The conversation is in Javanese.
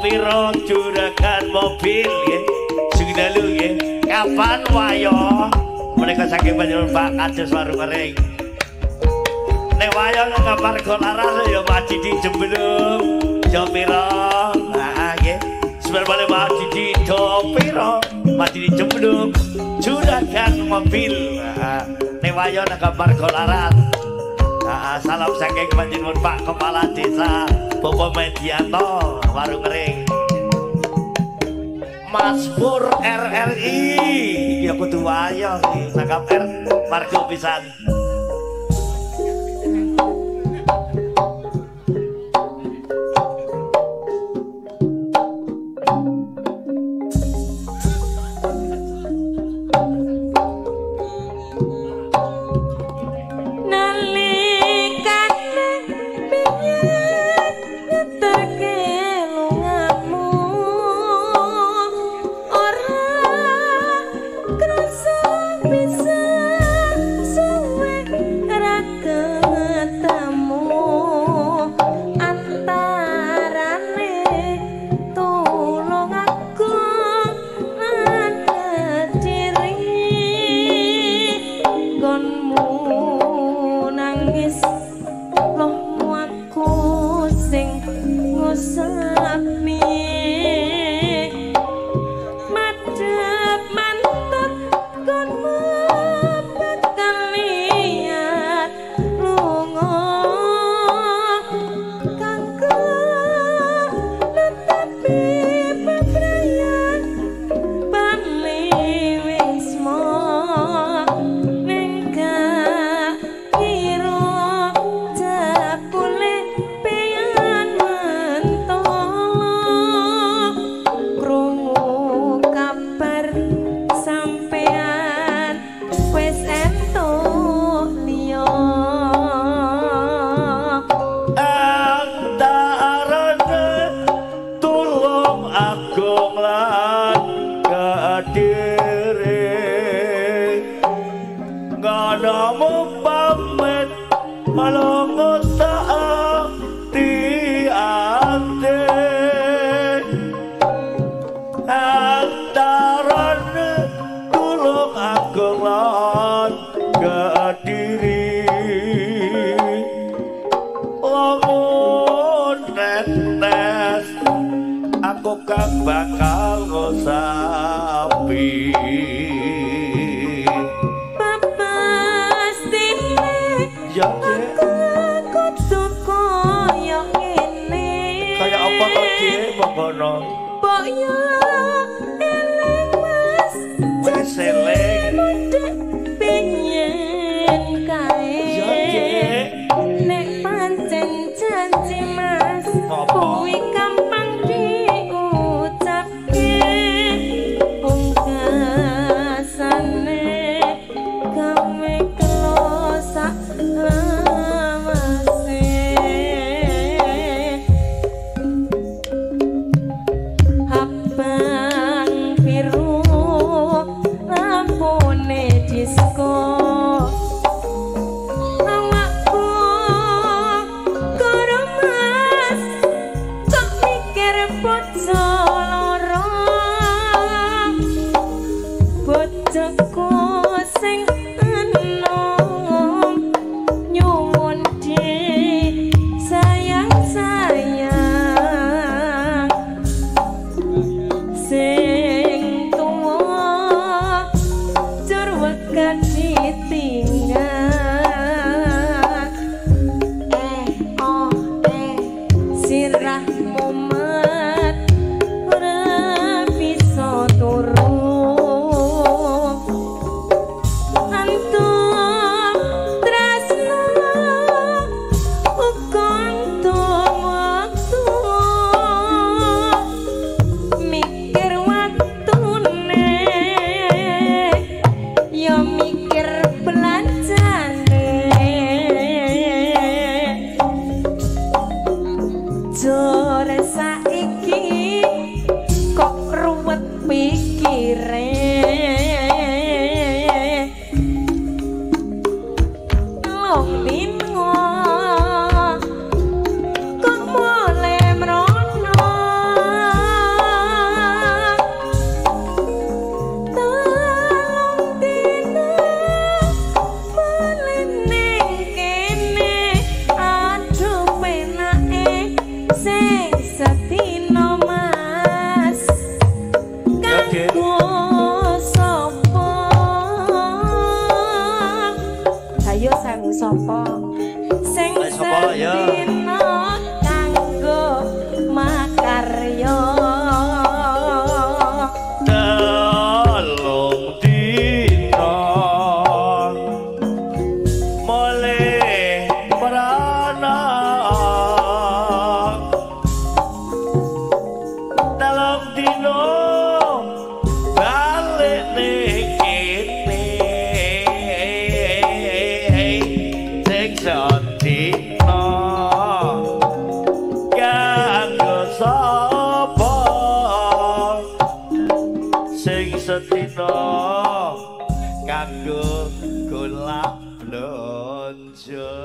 piro juragan mobil ya. Sing dalu ya. Kapan wayo? Mereka saking panjenengan Pak kados warung kering. Nek wayo kabar golaras ya maji di Jemblung. Jo piro? Nah nggih. Sebenarnya maji di Jopiro, maji di Jemblung. Juragan mobil. Nek wayo kabar golaras. Salam saking panjenengan Pak Kepala Desa Bapak Medianto warung kering. Mas Pur RRI iki aku tuh wayo nangkap R margo pisan. Bakal ngosapi pasti ya aku tuku yang ini kayak apa tadi bobono mbok yo eling wis eling pengen kae nek pancen janji mas kuwi gampang Raden sapa ayo sang sapa sing sedina kanggo makarya telung dina mole prana telung dina balik ning kene sing sedina kanggo sapa sing sedina kanggo golek blonjo